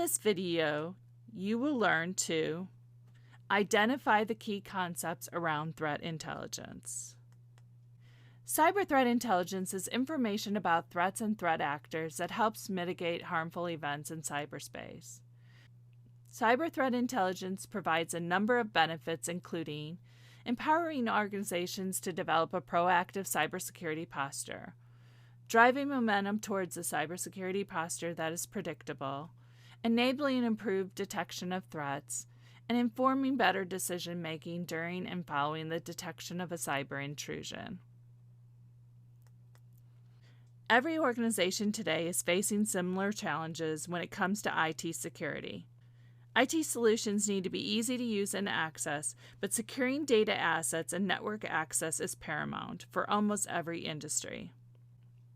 this video, you will learn to identify the key concepts around threat intelligence. Cyber threat intelligence is information about threats and threat actors that helps mitigate harmful events in cyberspace. Cyber threat intelligence provides a number of benefits, including empowering organizations to develop a proactive cybersecurity posture, driving momentum towards a cybersecurity posture that is predictable, enabling improved detection of threats, and informing better decision-making during and following the detection of a cyber intrusion. Every organization today is facing similar challenges when it comes to IT security. IT solutions need to be easy to use and access, but securing data assets and network access is paramount for almost every industry.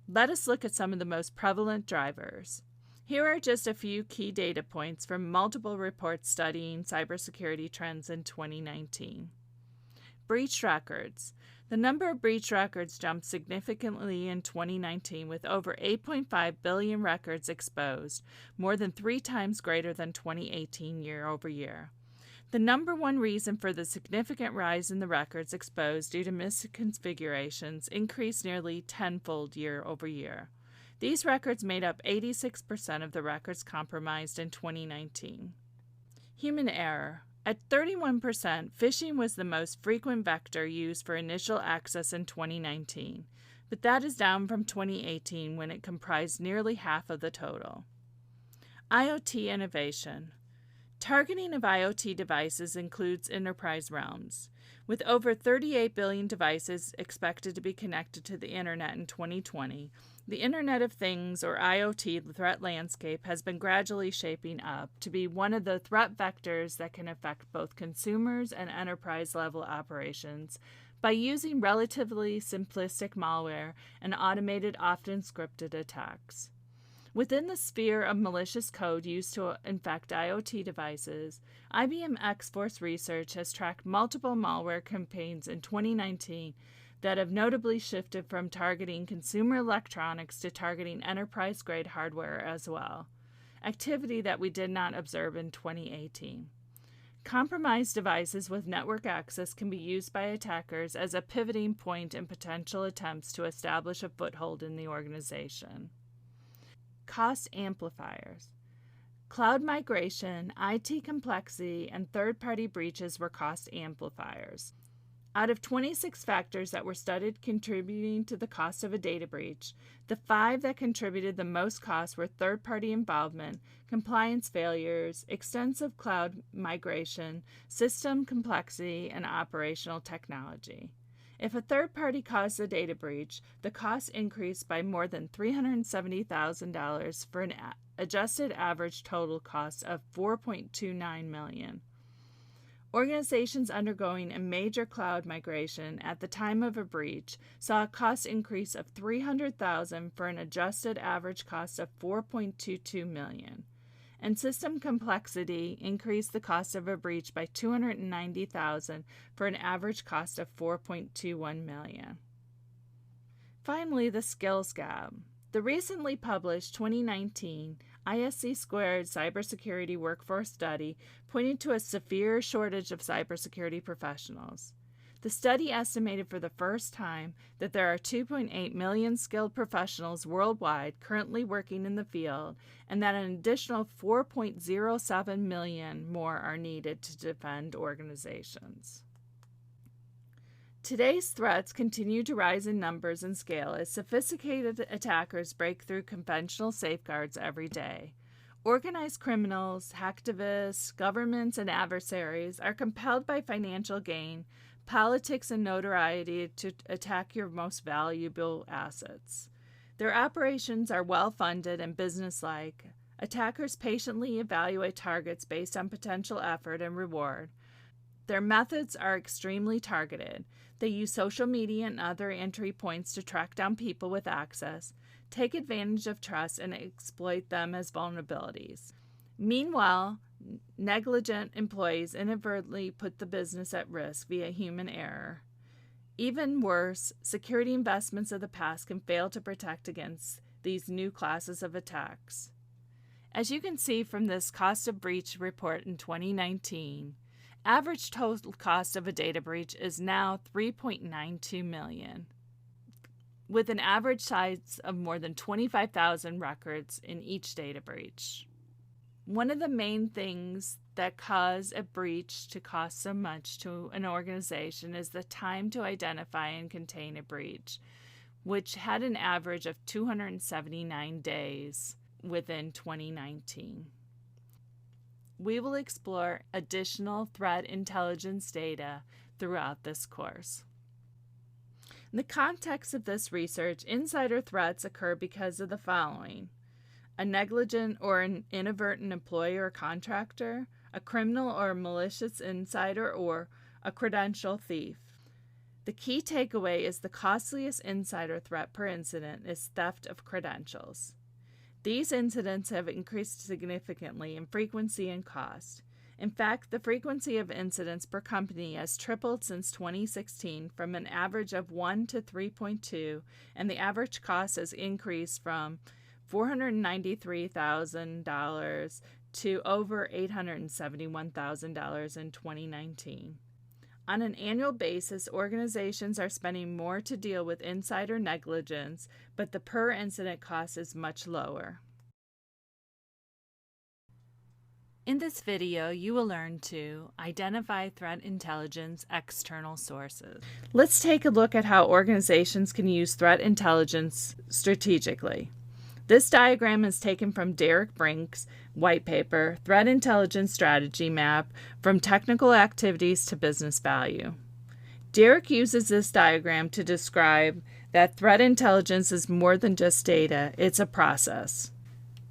Let us look at some of the most prevalent drivers. Here are just a few key data points from multiple reports studying cybersecurity trends in 2019. Breached records. The number of breached records jumped significantly in 2019 with over 8.5 billion records exposed, more than 3 times greater than 2018 year over year. The number one reason for the significant rise in the records exposed due to misconfigurations increased nearly tenfold year over year. These records made up 86% of the records compromised in 2019. Human error. At 31%, phishing was the most frequent vector used for initial access in 2019, but that is down from 2018 when it comprised nearly half of the total. IoT innovation. Targeting of IoT devices includes enterprise realms. With over 38 billion devices expected to be connected to the Internet in 2020, the Internet of Things, or IoT, threat landscape has been gradually shaping up to be one of the threat vectors that can affect both consumers and enterprise-level operations by using relatively simplistic malware and automated, often scripted attacks. Within the sphere of malicious code used to infect IoT devices, IBM X-Force Research has tracked multiple malware campaigns in 2019 that have notably shifted from targeting consumer electronics to targeting enterprise-grade hardware as well, activity that we did not observe in 2018. Compromised devices with network access can be used by attackers as a pivoting point in potential attempts to establish a foothold in the organization. Cost amplifiers. Cloud migration, IT complexity, and third-party breaches were cost amplifiers. Out of 26 factors that were studied contributing to the cost of a data breach, the 5 that contributed the most cost were third-party involvement, compliance failures, extensive cloud migration, system complexity, and operational technology. If a third party caused a data breach, the cost increased by more than $370,000 for an adjusted average total cost of $4.29 million. Organizations undergoing a major cloud migration at the time of a breach saw a cost increase of $300,000 for an adjusted average cost of $4.22 million. And system complexity increased the cost of a breach by $290,000 for an average cost of $4.21 million. Finally, the skills gap. The recently published 2019 ISC Squared Cybersecurity Workforce Study pointed to a severe shortage of cybersecurity professionals. The study estimated for the first time that there are 2.8 million skilled professionals worldwide currently working in the field, and that an additional 4.07 million more are needed to defend organizations. Today's threats continue to rise in numbers and scale as sophisticated attackers break through conventional safeguards every day. Organized criminals, hacktivists, governments, and adversaries are compelled by financial gain, politics, and notoriety to attack your most valuable assets. Their operations are well-funded and businesslike. Attackers patiently evaluate targets based on potential effort and reward. Their methods are extremely targeted. They use social media and other entry points to track down people with access, take advantage of trust, and exploit them as vulnerabilities. Meanwhile, negligent employees inadvertently put the business at risk via human error. Even worse, security investments of the past can fail to protect against these new classes of attacks. As you can see from this cost of breach report in 2019, average total cost of a data breach is now $3.92 million, with an average size of more than 25,000 records in each data breach. One of the main things that cause a breach to cost so much to an organization is the time to identify and contain a breach, which had an average of 279 days within 2019. We will explore additional threat intelligence data throughout this course. In the context of this research, insider threats occur because of the following: a negligent or an inadvertent employee or contractor, a criminal or malicious insider, or a credential thief. The key takeaway is the costliest insider threat per incident is theft of credentials. These incidents have increased significantly in frequency and cost. In fact, the frequency of incidents per company has tripled since 2016 from an average of 1 to 3.2, and the average cost has increased from $493,000 to over $871,000 in 2019. On an annual basis, organizations are spending more to deal with insider negligence, but the per incident cost is much lower. In this video, you will learn to identify threat intelligence external sources. Let's take a look at how organizations can use threat intelligence strategically. This diagram is taken from Derek Brink's white paper, Threat Intelligence Strategy Map from Technical Activities to Business Value. Derek uses this diagram to describe that threat intelligence is more than just data, it's a process.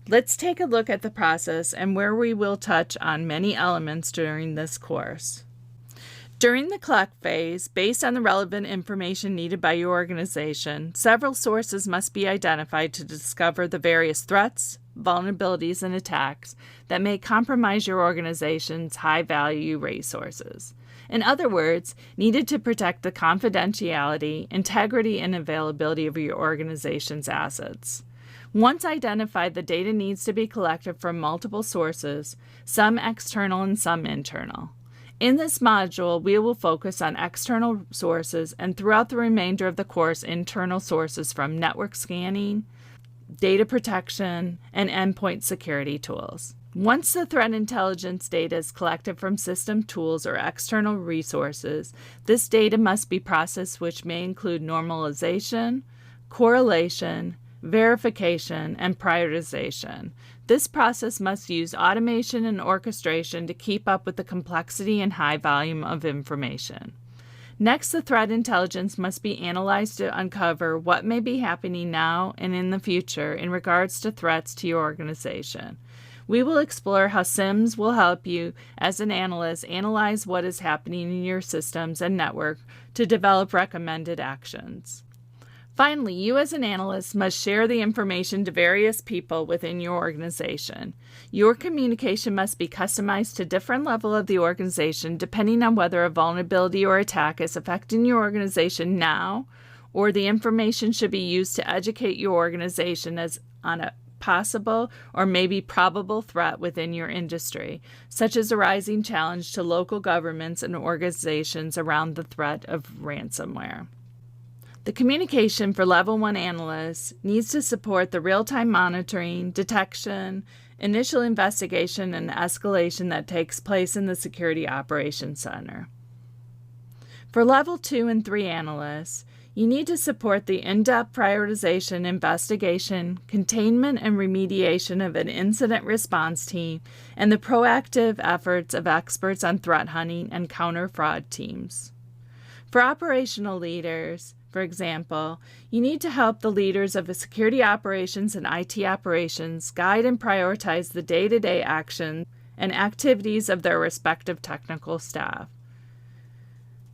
Let's take a look at the process and where we will touch on many elements during this course. During the collect phase, based on the relevant information needed by your organization, several sources must be identified to discover the various threats, vulnerabilities, and attacks that may compromise your organization's high-value resources. In other words, needed to protect the confidentiality, integrity, and availability of your organization's assets. Once identified, the data needs to be collected from multiple sources, some external and some internal. In this module, we will focus on external sources and throughout the remainder of the course, internal sources from network scanning, data protection, and endpoint security tools. Once the threat intelligence data is collected from system tools or external resources, this data must be processed, which may include normalization, correlation, verification, and prioritization. This process must use automation and orchestration to keep up with the complexity and high volume of information. Next, the threat intelligence must be analyzed to uncover what may be happening now and in the future in regards to threats to your organization. We will explore how SIMS will help you as an analyst analyze what is happening in your systems and network to develop recommended actions. Finally, you as an analyst must share the information to various people within your organization. Your communication must be customized to different levels of the organization depending on whether a vulnerability or attack is affecting your organization now, or the information should be used to educate your organization on a possible or maybe probable threat within your industry, such as a rising challenge to local governments and organizations around the threat of ransomware. The communication for Level 1 analysts needs to support the real-time monitoring, detection, initial investigation, and escalation that takes place in the Security Operations Center. For Level 2 and 3 analysts, you need to support the in-depth prioritization, investigation, containment, and remediation of an incident response team and the proactive efforts of experts on threat hunting and counter-fraud teams. For operational leaders, for example, you need to help the leaders of the security operations and IT operations guide and prioritize the day-to-day actions and activities of their respective technical staff.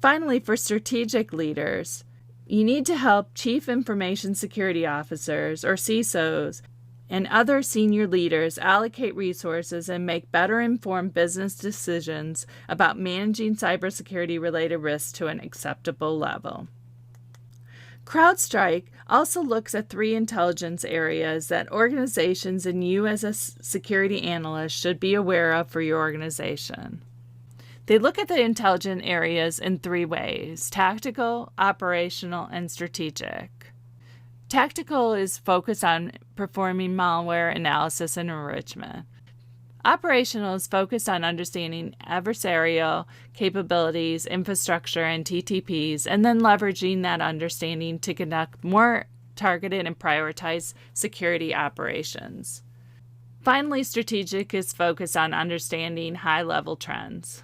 Finally, for strategic leaders, you need to help Chief Information Security Officers, or CISOs, and other senior leaders allocate resources and make better informed business decisions about managing cybersecurity-related risks to an acceptable level. CrowdStrike also looks at 3 intelligence areas that organizations and you as a security analyst should be aware of for your organization. They look at the intelligence areas in 3 ways: tactical, operational, and strategic. Tactical is focused on performing malware analysis and enrichment. Operational is focused on understanding adversarial capabilities, infrastructure, and TTPs, and then leveraging that understanding to conduct more targeted and prioritized security operations. Finally, strategic is focused on understanding high-level trends.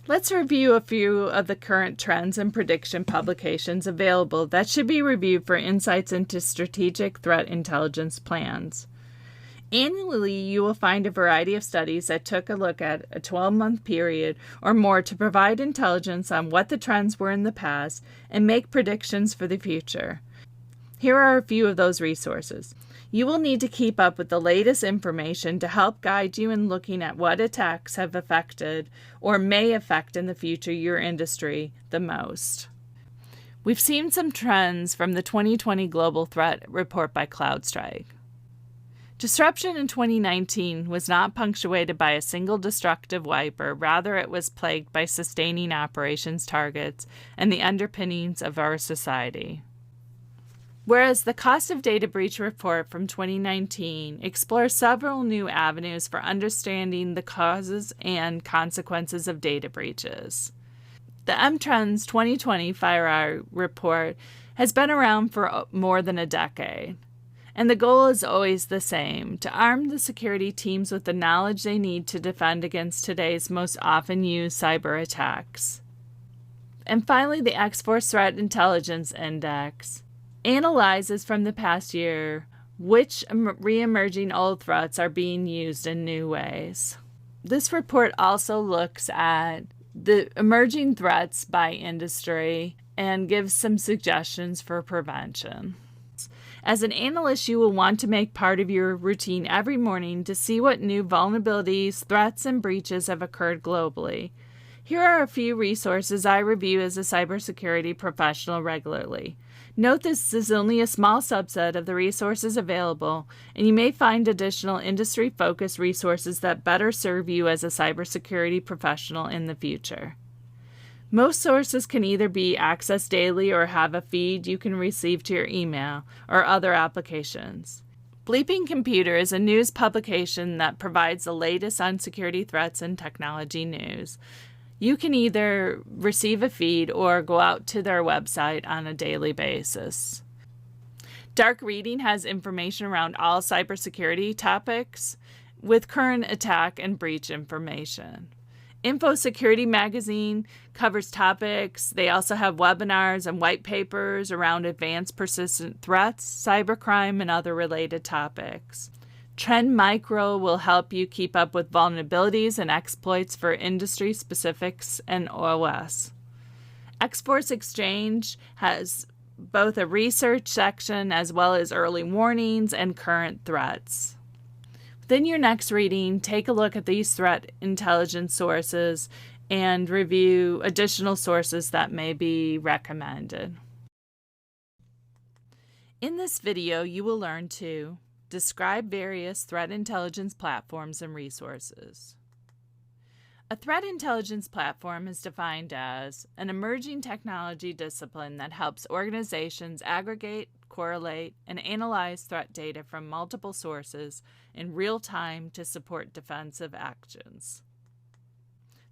Let's review a few of the current trends and prediction publications available that should be reviewed for insights into strategic threat intelligence plans. Annually, you will find a variety of studies that took a look at a 12-month period or more to provide intelligence on what the trends were in the past and make predictions for the future. Here are a few of those resources. You will need to keep up with the latest information to help guide you in looking at what attacks have affected or may affect in the future your industry the most. We've seen some trends from the 2020 Global Threat Report by CrowdStrike. Disruption in 2019 was not punctuated by a single destructive wiper, rather it was plagued by sustaining operations targets and the underpinnings of our society. Whereas the Cost of Data Breach report from 2019 explores several new avenues for understanding the causes and consequences of data breaches. The MTrends 2020 FireEye report has been around for more than a decade. And the goal is always the same: to arm the security teams with the knowledge they need to defend against today's most often used cyber attacks. And finally, the X-Force Threat Intelligence Index analyzes from the past year which re-emerging old threats are being used in new ways. This report also looks at the emerging threats by industry and gives some suggestions for prevention. As an analyst, you will want to make part of your routine every morning to see what new vulnerabilities, threats, and breaches have occurred globally. Here are a few resources I review as a cybersecurity professional regularly. Note this is only a small subset of the resources available, and you may find additional industry-focused resources that better serve you as a cybersecurity professional in the future. Most sources can either be accessed daily or have a feed you can receive to your email or other applications. Bleeping Computer is a news publication that provides the latest on security threats and technology news. You can either receive a feed or go out to their website on a daily basis. Dark Reading has information around all cybersecurity topics with current attack and breach information. Info Security Magazine covers topics. They also have webinars and white papers around advanced persistent threats, cybercrime, and other related topics. Trend Micro will help you keep up with vulnerabilities and exploits for industry specifics and OS. X-Force Exchange has both a research section as well as early warnings and current threats. Within your next reading, take a look at these threat intelligence sources and review additional sources that may be recommended. In this video, you will learn to describe various threat intelligence platforms and resources. A threat intelligence platform is defined as an emerging technology discipline that helps organizations aggregate, correlate, and analyze threat data from multiple sources in real time to support defensive actions.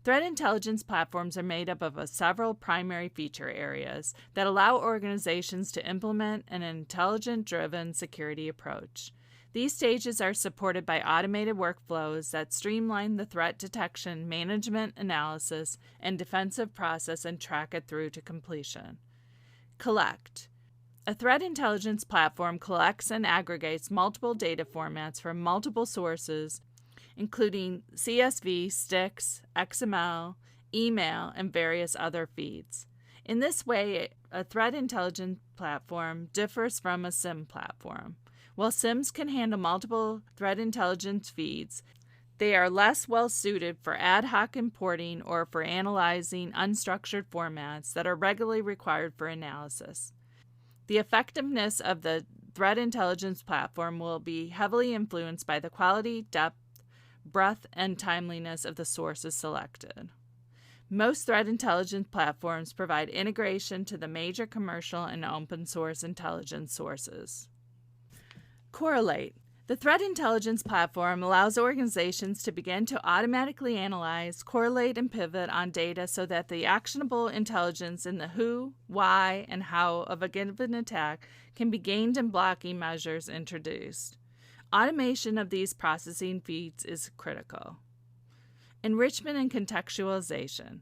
Threat intelligence platforms are made up of several primary feature areas that allow organizations to implement an intelligence-driven security approach. These stages are supported by automated workflows that streamline the threat detection, management, analysis, and defensive process and track it through to completion. Collect. A threat intelligence platform collects and aggregates multiple data formats from multiple sources, including CSV, sticks, XML, email, and various other feeds. In this way, a threat intelligence platform differs from a SIEM platform. While SIEMs can handle multiple threat intelligence feeds, they are less well suited for ad hoc importing or for analyzing unstructured formats that are regularly required for analysis. The effectiveness of the threat intelligence platform will be heavily influenced by the quality, depth, breadth, and timeliness of the sources selected. Most threat intelligence platforms provide integration to the major commercial and open source intelligence sources. Correlate. The threat intelligence platform allows organizations to begin to automatically analyze, correlate, and pivot on data so that the actionable intelligence in the who, why, and how of a given attack can be gained and blocking measures introduced. Automation of these processing feeds is critical. Enrichment and contextualization.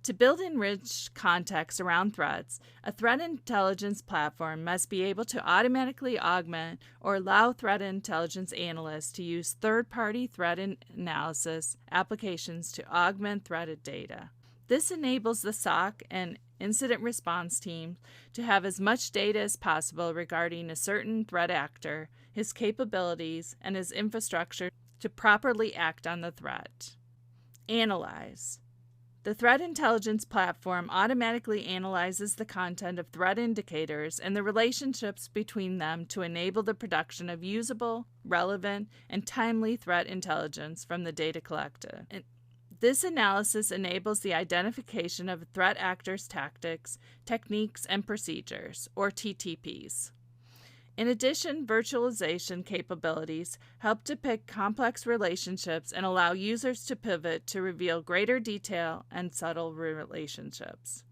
To build enriched context around threats, a threat intelligence platform must be able to automatically augment or allow threat intelligence analysts to use third-party threat analysis applications to augment threat data. This enables the SOC and incident response teams to have as much data as possible regarding a certain threat actor, his capabilities, and his infrastructure to properly act on the threat. Analyze. The threat intelligence platform automatically analyzes the content of threat indicators and the relationships between them to enable the production of usable, relevant, and timely threat intelligence from the data collected. This analysis enables the identification of threat actors' tactics, techniques, and procedures, or TTPs. In addition, virtualization capabilities help depict complex relationships and allow users to pivot to reveal greater detail and subtle relationships.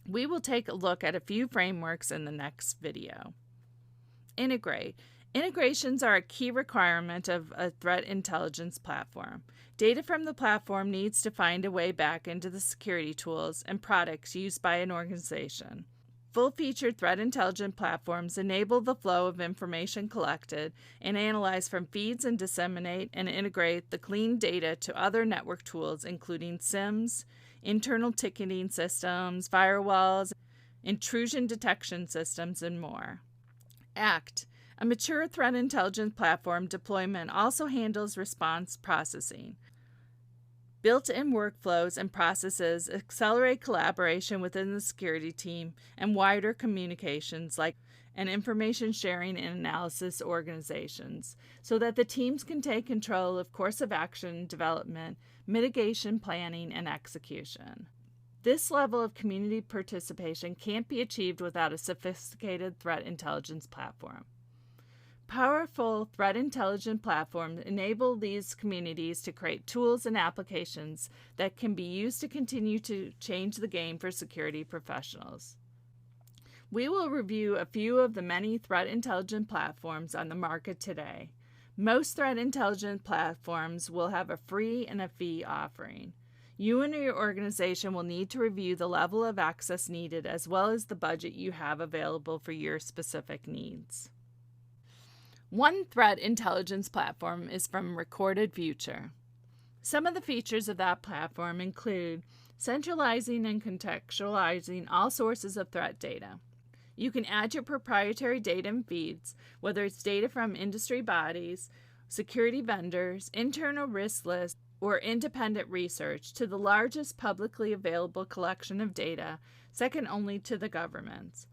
We will take a look at a few frameworks in the next video. Integrate. Integrations are a key requirement of a threat intelligence platform. Data from the platform needs to find a way back into the security tools and products used by an organization. Full-featured threat intelligence platforms enable the flow of information collected and analyzed from feeds and disseminate and integrate the clean data to other network tools including SIEMs, internal ticketing systems, firewalls, intrusion detection systems, and more. ACT. A mature threat intelligence platform deployment also handles response processing. Built-in workflows and processes accelerate collaboration within the security team and wider communications and information sharing and analysis organizations so that the teams can take control of course of action development, mitigation planning, and execution. This level of community participation can't be achieved without a sophisticated threat intelligence platform. Powerful threat intelligence platforms enable these communities to create tools and applications that can be used to continue to change the game for security professionals. We will review a few of the many threat intelligence platforms on the market today. Most threat intelligence platforms will have a free and a fee offering. You and your organization will need to review the level of access needed as well as the budget you have available for your specific needs. One threat intelligence platform is from Recorded Future. Some of the features of that platform include centralizing and contextualizing all sources of threat data. You can add your proprietary data and feeds, whether it's data from industry bodies, security vendors, internal risk lists, or independent research, to the largest publicly available collection of data, second only to the governments.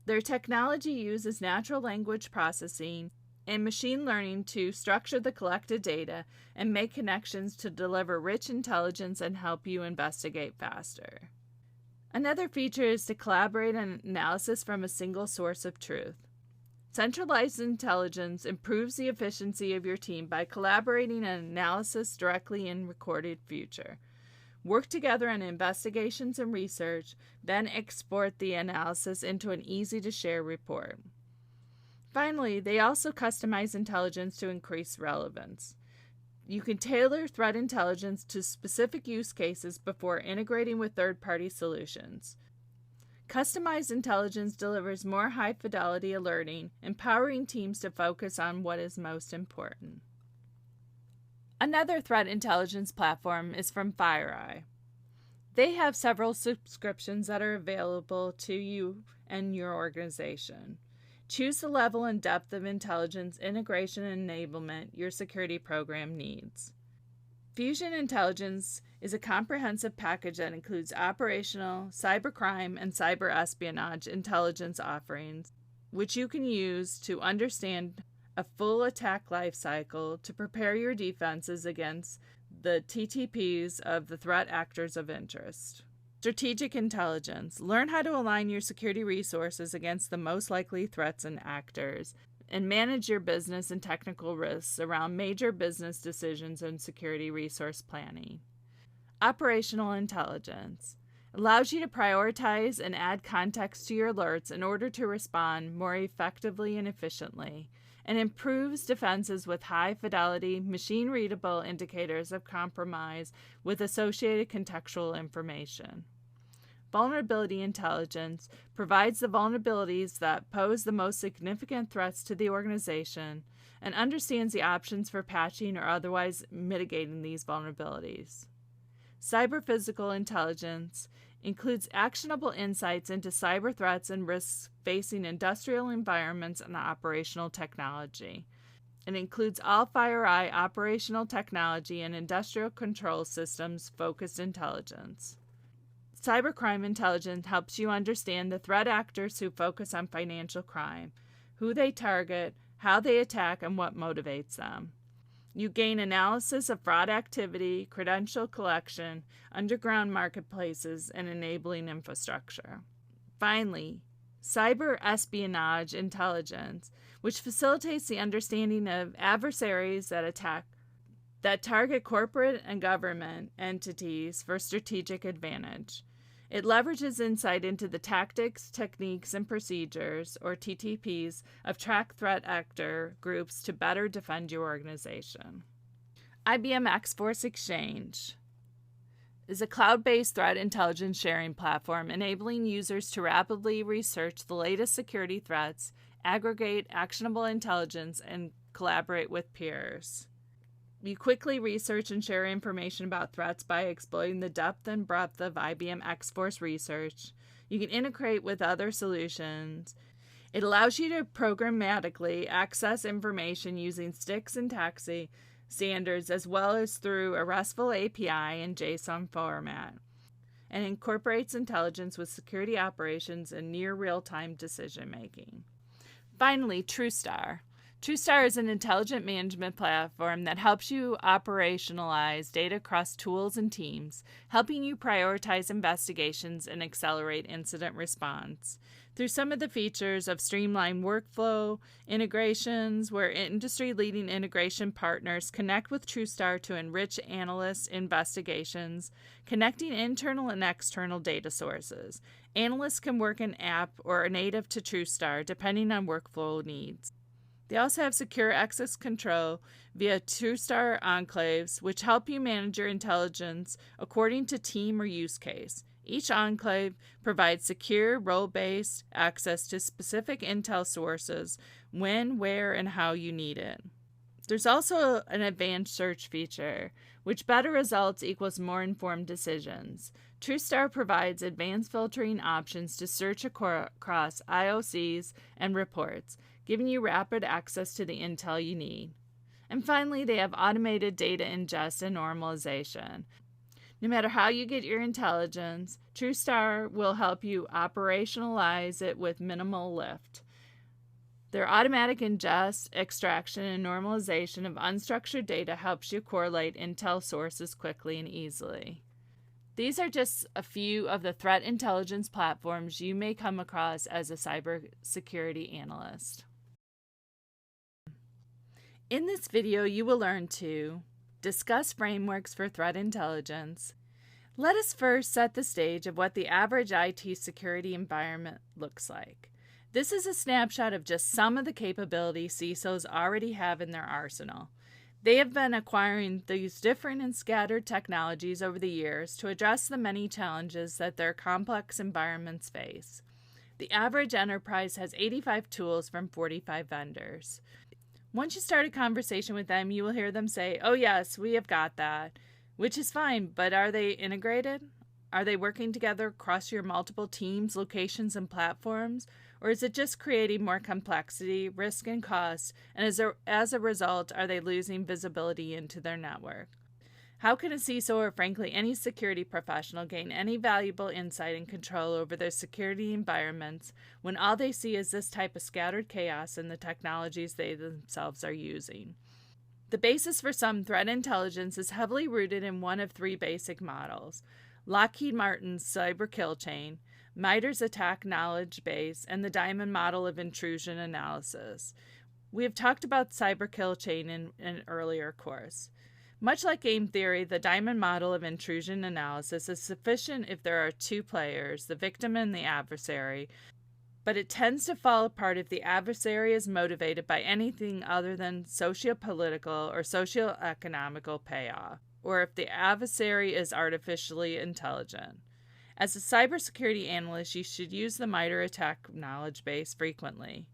Their technology uses natural language processing and machine learning to structure the collected data and make connections to deliver rich intelligence and help you investigate faster. Another feature is to collaborate on analysis from a single source of truth. Centralized intelligence improves the efficiency of your team by collaborating on analysis directly in Recorded Future. Work together on investigations and research, then export the analysis into an easy-to-share report. Finally, they also customize intelligence to increase relevance. You can tailor threat intelligence to specific use cases before integrating with third-party solutions. Customized intelligence delivers more high-fidelity alerting, empowering teams to focus on what is most important. Another threat intelligence platform is from FireEye. They have several subscriptions that are available to you and your organization. Choose the level and depth of intelligence, integration, and enablement your security program needs. Fusion Intelligence is a comprehensive package that includes operational, cybercrime, and cyber espionage intelligence offerings, which you can use to understand a full attack lifecycle to prepare your defenses against the TTPs of the threat actors of interest. Strategic Intelligence. Learn how to align your security resources against the most likely threats and actors, and manage your business and technical risks around major business decisions and security resource planning. Operational Intelligence allows you to prioritize and add context to your alerts in order to respond more effectively and efficiently, and improves defenses with high-fidelity, machine-readable indicators of compromise with associated contextual information. Vulnerability Intelligence provides the vulnerabilities that pose the most significant threats to the organization and understands the options for patching or otherwise mitigating these vulnerabilities. Cyber-Physical Intelligence includes actionable insights into cyber threats and risks facing industrial environments and operational technology. It includes all FireEye operational technology and industrial control systems focused intelligence. Cybercrime Intelligence helps you understand the threat actors who focus on financial crime, who they target, how they attack, and what motivates them. You gain analysis of fraud activity, credential collection, underground marketplaces, and enabling infrastructure. Finally, cyber espionage intelligence, which facilitates the understanding of adversaries that target corporate and government entities for strategic advantage. It leverages insight into the tactics, techniques, and procedures, or TTPs, of track threat actor groups to better defend your organization. IBM X-Force Exchange is a cloud-based threat intelligence sharing platform enabling users to rapidly research the latest security threats, aggregate actionable intelligence, and collaborate with peers. You quickly research and share information about threats by exploiting the depth and breadth of IBM X-Force research. You can integrate with other solutions. It allows you to programmatically access information using STIX and TAXII standards as well as through a RESTful API in JSON format, and incorporates intelligence with security operations and near real-time decision-making. Finally, TrueStar. TrueStar is an intelligent management platform that helps you operationalize data across tools and teams, helping you prioritize investigations and accelerate incident response. Through some of the features of streamlined workflow integrations, where industry-leading integration partners connect with TrueStar to enrich analysts' investigations, connecting internal and external data sources. Analysts can work in app or native to TrueStar, depending on workflow needs. They also have secure access control via TrueStar enclaves, which help you manage your intelligence according to team or use case. Each enclave provides secure, role-based access to specific intel sources when, where, and how you need it. There's also an advanced search feature, which better results equals more informed decisions. TrueStar provides advanced filtering options to search across IOCs and reports, giving you rapid access to the intel you need. And finally, they have automated data ingest and normalization. No matter how you get your intelligence, TrueStar will help you operationalize it with minimal lift. Their automatic ingest, extraction, and normalization of unstructured data helps you correlate intel sources quickly and easily. These are just a few of the threat intelligence platforms you may come across as a cybersecurity analyst. In this video, you will learn to discuss frameworks for threat intelligence. Let us first set the stage of what the average IT security environment looks like. This is a snapshot of just some of the capabilities CISOs already have in their arsenal. They have been acquiring these different and scattered technologies over the years to address the many challenges that their complex environments face. The average enterprise has 85 tools from 45 vendors. Once you start a conversation with them, you will hear them say, "Oh yes, we have got that," which is fine, but are they integrated? Are they working together across your multiple teams, locations, and platforms? Or is it just creating more complexity, risk, and cost, and as a result, are they losing visibility into their network? How can a CISO or frankly any security professional gain any valuable insight and control over their security environments when all they see is this type of scattered chaos in the technologies they themselves are using? The basis for some threat intelligence is heavily rooted in one of three basic models: Lockheed Martin's cyber kill chain, MITRE's attack knowledge base, and the diamond model of intrusion analysis. We have talked about cyber kill chain in an earlier course. Much like game theory, the diamond model of intrusion analysis is sufficient if there are two players, the victim and the adversary, but it tends to fall apart if the adversary is motivated by anything other than socio-political or socio-economical payoff, or if the adversary is artificially intelligent. As a cybersecurity analyst, you should use the MITRE attack knowledge base frequently.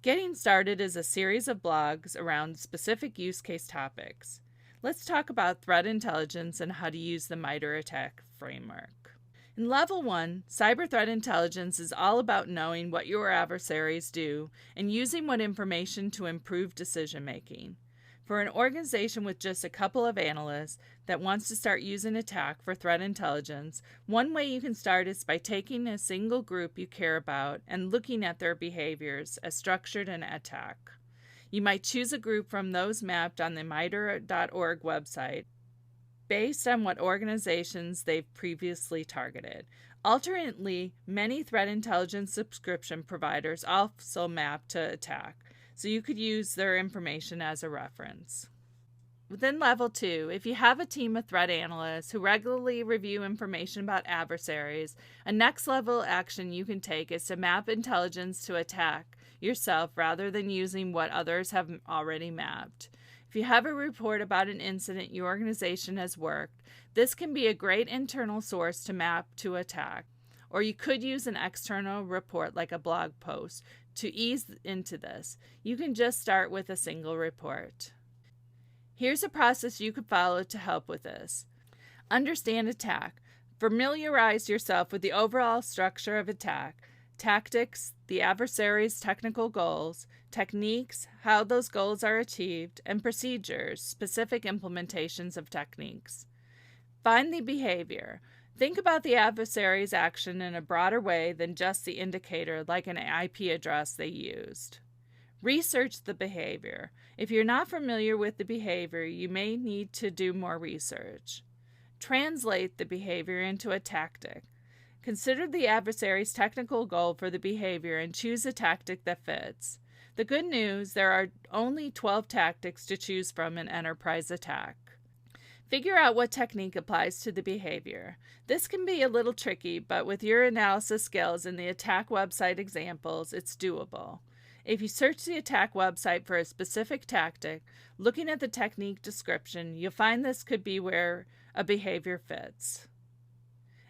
Getting Started is a series of blogs around specific use case topics. Let's talk about threat intelligence and how to use the MITRE attack framework. In Level 1, cyber threat intelligence is all about knowing what your adversaries do and using what information to improve decision making. For an organization with just a couple of analysts that wants to start using attack for threat intelligence, one way you can start is by taking a single group you care about and looking at their behaviors as structured in attack. You might choose a group from those mapped on the mitre.org website based on what organizations they've previously targeted. Alternately, many threat intelligence subscription providers also map to attack, so you could use their information as a reference. Within Level 2, if you have a team of threat analysts who regularly review information about adversaries, a next level action you can take is to map intelligence to attack yourself rather than using what others have already mapped. If you have a report about an incident your organization has worked, this can be a great internal source to map to attack. Or you could use an external report like a blog post. To ease into this, you can just start with a single report. Here's a process you could follow to help with this. Understand attack. Familiarize yourself with the overall structure of attack, tactics, the adversary's technical goals, techniques, how those goals are achieved, and procedures, specific implementations of techniques. Find the behavior. Think about the adversary's action in a broader way than just the indicator like an IP address they used. Research the behavior. If you're not familiar with the behavior, you may need to do more research. Translate the behavior into a tactic. Consider the adversary's technical goal for the behavior and choose a tactic that fits. The good news, there are only 12 tactics to choose from in enterprise attack. Figure out what technique applies to the behavior. This can be a little tricky, but with your analysis skills and the attack website examples, it's doable. If you search the attack website for a specific tactic, looking at the technique description, you'll find this could be where a behavior fits.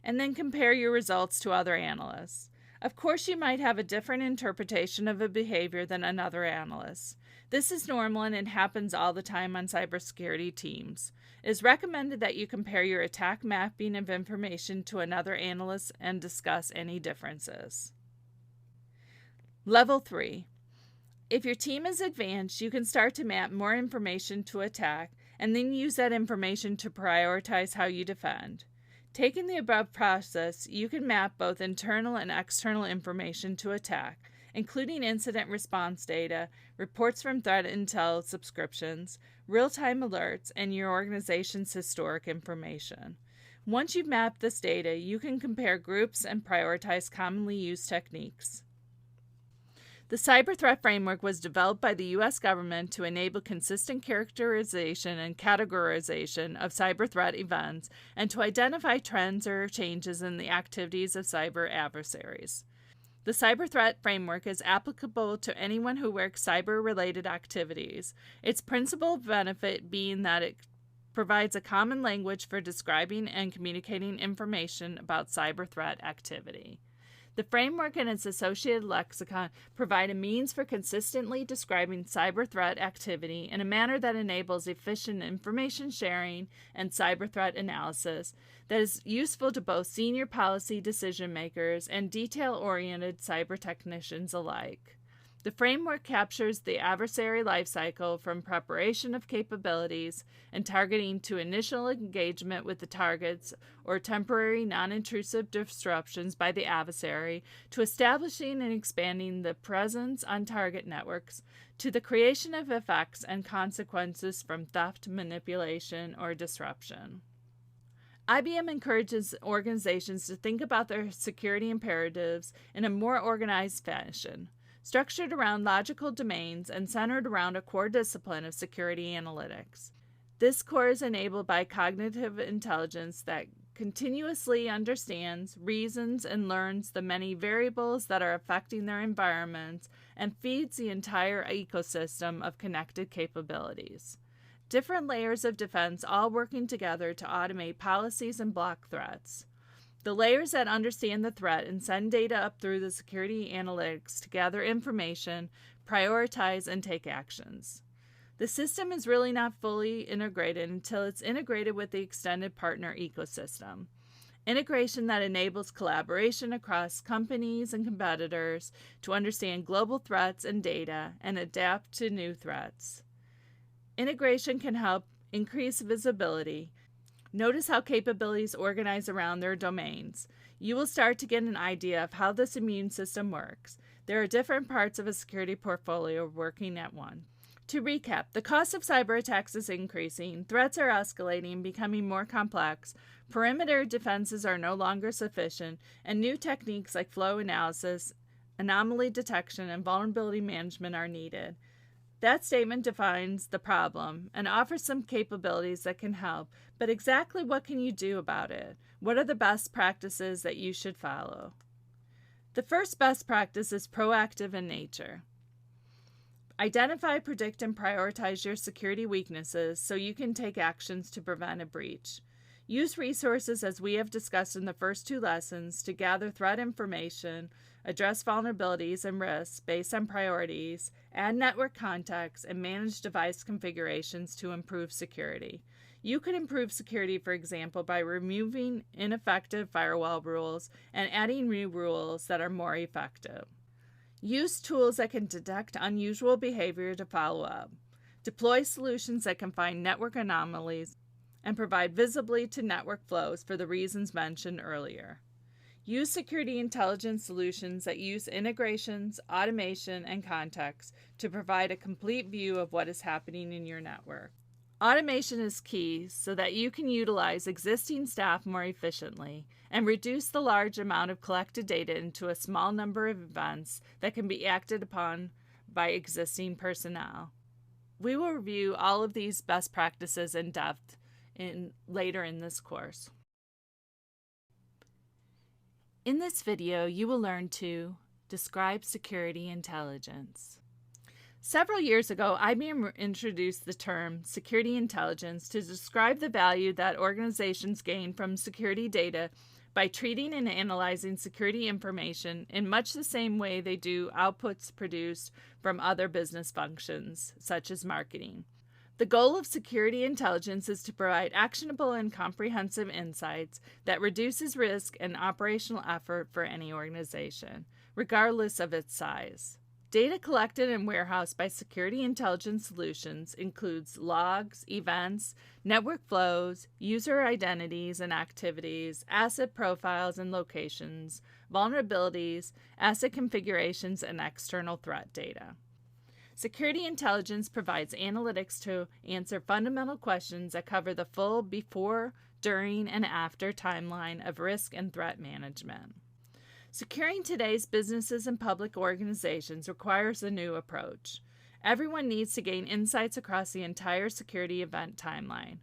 And then compare your results to other analysts. Of course, you might have a different interpretation of a behavior than another analyst. This is normal and it happens all the time on cybersecurity teams. It is recommended that you compare your attack mapping of information to another analyst and discuss any differences. Level 3. If your team is advanced, you can start to map more information to attack and then use that information to prioritize how you defend. Taking the above process, you can map both internal and external information to attack, including incident response data, reports from threat intel subscriptions, real-time alerts, and your organization's historic information. Once you've mapped this data, you can compare groups and prioritize commonly used techniques. The Cyber Threat Framework was developed by the U.S. government to enable consistent characterization and categorization of cyber threat events and to identify trends or changes in the activities of cyber adversaries. The Cyber Threat Framework is applicable to anyone who works cyber-related activities, its principal benefit being that it provides a common language for describing and communicating information about cyber threat activity. The framework and its associated lexicon provide a means for consistently describing cyber threat activity in a manner that enables efficient information sharing and cyber threat analysis that is useful to both senior policy decision makers and detail-oriented cyber technicians alike. The framework captures the adversary lifecycle from preparation of capabilities and targeting to initial engagement with the targets or temporary non-intrusive disruptions by the adversary to establishing and expanding the presence on target networks to the creation of effects and consequences from theft, manipulation, or disruption. IBM encourages organizations to think about their security imperatives in a more organized fashion, structured around logical domains and centered around a core discipline of security analytics. This core is enabled by cognitive intelligence that continuously understands, reasons, and learns the many variables that are affecting their environments and feeds the entire ecosystem of connected capabilities. Different layers of defense all working together to automate policies and block threats. The layers that understand the threat and send data up through the security analytics to gather information, prioritize, and take actions. The system is really not fully integrated until it's integrated with the extended partner ecosystem. Integration that enables collaboration across companies and competitors to understand global threats and data and adapt to new threats. Integration can help increase visibility. Notice how capabilities organize around their domains. You will start to get an idea of how this immune system works. There are different parts of a security portfolio working at once. To recap, the cost of cyber attacks is increasing, threats are escalating and becoming more complex, perimeter defenses are no longer sufficient, and new techniques like flow analysis, anomaly detection, and vulnerability management are needed. That statement defines the problem and offers some capabilities that can help, but exactly what can you do about it? What are the best practices that you should follow? The first best practice is proactive in nature. Identify, predict, and prioritize your security weaknesses so you can take actions to prevent a breach. Use resources as we have discussed in the first two lessons to gather threat information, address vulnerabilities and risks based on priorities, add network contacts, and manage device configurations to improve security. You could improve security, for example, by removing ineffective firewall rules and adding new rules that are more effective. Use tools that can detect unusual behavior to follow up. Deploy solutions that can find network anomalies and provide visibility to network flows for the reasons mentioned earlier. Use security intelligence solutions that use integrations, automation, and context to provide a complete view of what is happening in your network. Automation is key so that you can utilize existing staff more efficiently and reduce the large amount of collected data into a small number of events that can be acted upon by existing personnel. We will review all of these best practices in depth later in this course. In this video, you will learn to describe security intelligence. Several years ago, IBM introduced the term security intelligence to describe the value that organizations gain from security data by treating and analyzing security information in much the same way they do outputs produced from other business functions, such as marketing. The goal of security intelligence is to provide actionable and comprehensive insights that reduces risk and operational effort for any organization, regardless of its size. Data collected and warehoused by security intelligence solutions includes logs, events, network flows, user identities and activities, asset profiles and locations, vulnerabilities, asset configurations, and external threat data. Security intelligence provides analytics to answer fundamental questions that cover the full before, during, and after timeline of risk and threat management. Securing today's businesses and public organizations requires a new approach. Everyone needs to gain insights across the entire security event timeline.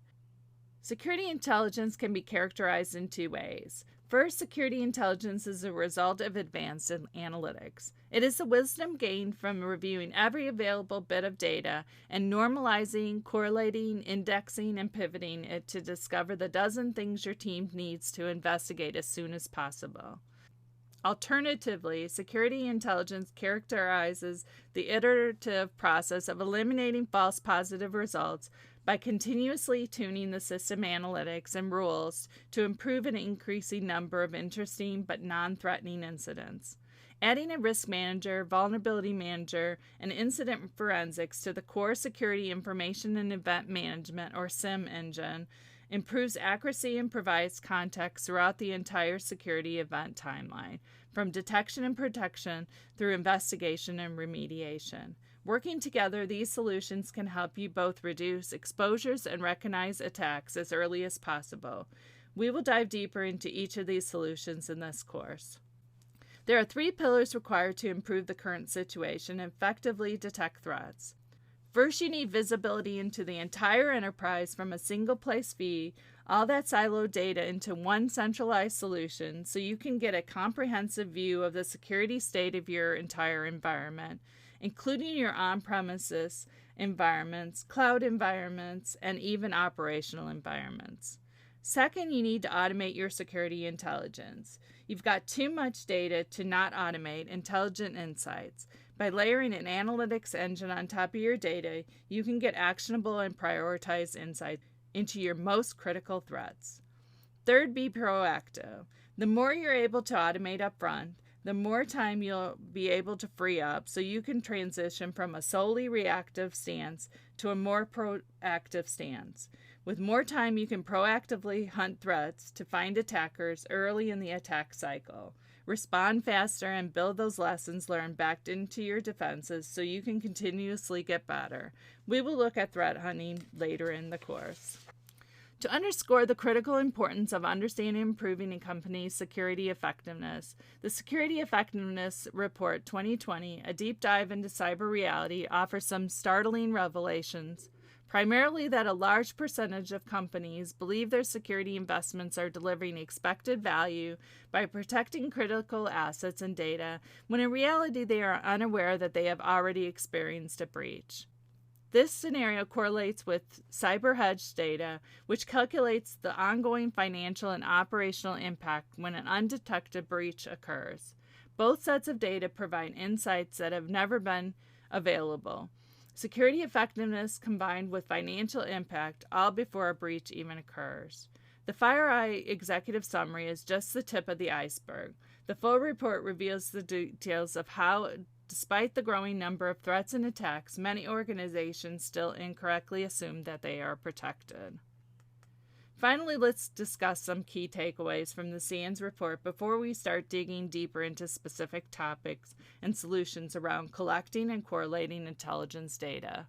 Security intelligence can be characterized in two ways. First, security intelligence is a result of advanced analytics. It is the wisdom gained from reviewing every available bit of data and normalizing, correlating, indexing, and pivoting it to discover the dozen things your team needs to investigate as soon as possible. Alternatively, security intelligence characterizes the iterative process of eliminating false positive results by continuously tuning the system analytics and rules to improve an increasing number of interesting but non-threatening incidents. Adding a risk manager, vulnerability manager, and incident forensics to the core security information and event management, or SIEM engine, improves accuracy and provides context throughout the entire security event timeline, from detection and protection through investigation and remediation. Working together, these solutions can help you both reduce exposures and recognize attacks as early as possible. We will dive deeper into each of these solutions in this course. There are 3 pillars required to improve the current situation and effectively detect threats. First, you need visibility into the entire enterprise from a single place feed, all that siloed data into one centralized solution so you can get a comprehensive view of the security state of your entire environment, including your on-premises environments, cloud environments, and even operational environments. Second, you need to automate your security intelligence. You've got too much data to not automate intelligent insights. By layering an analytics engine on top of your data, you can get actionable and prioritized insights into your most critical threats. Third, be proactive. The more you're able to automate up front, the more time you'll be able to free up so you can transition from a solely reactive stance to a more proactive stance. With more time, you can proactively hunt threats to find attackers early in the attack cycle. Respond faster and build those lessons learned back into your defenses so you can continuously get better. We will look at threat hunting later in the course. To underscore the critical importance of understanding and improving a company's security effectiveness, the Security Effectiveness Report 2020, a deep dive into cyber reality, offers some startling revelations. Primarily that a large percentage of companies believe their security investments are delivering expected value by protecting critical assets and data, when in reality they are unaware that they have already experienced a breach. This scenario correlates with CyberHedge data, which calculates the ongoing financial and operational impact when an undetected breach occurs. Both sets of data provide insights that have never been available. Security effectiveness combined with financial impact, all before a breach even occurs. The FireEye executive summary is just the tip of the iceberg. The full report reveals the details of how, despite the growing number of threats and attacks, many organizations still incorrectly assume that they are protected. Finally, let's discuss some key takeaways from the SANS report before we start digging deeper into specific topics and solutions around collecting and correlating intelligence data.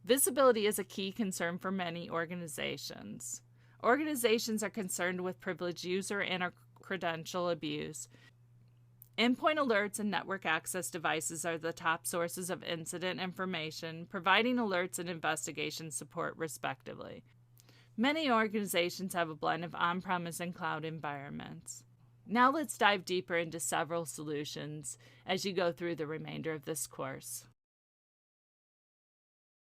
Visibility is a key concern for many organizations. Organizations are concerned with privileged user and credential abuse. Endpoint alerts and network access devices are the top sources of incident information, providing alerts and investigation support respectively. Many organizations have a blend of on-premise and cloud environments. Now let's dive deeper into several solutions as you go through the remainder of this course.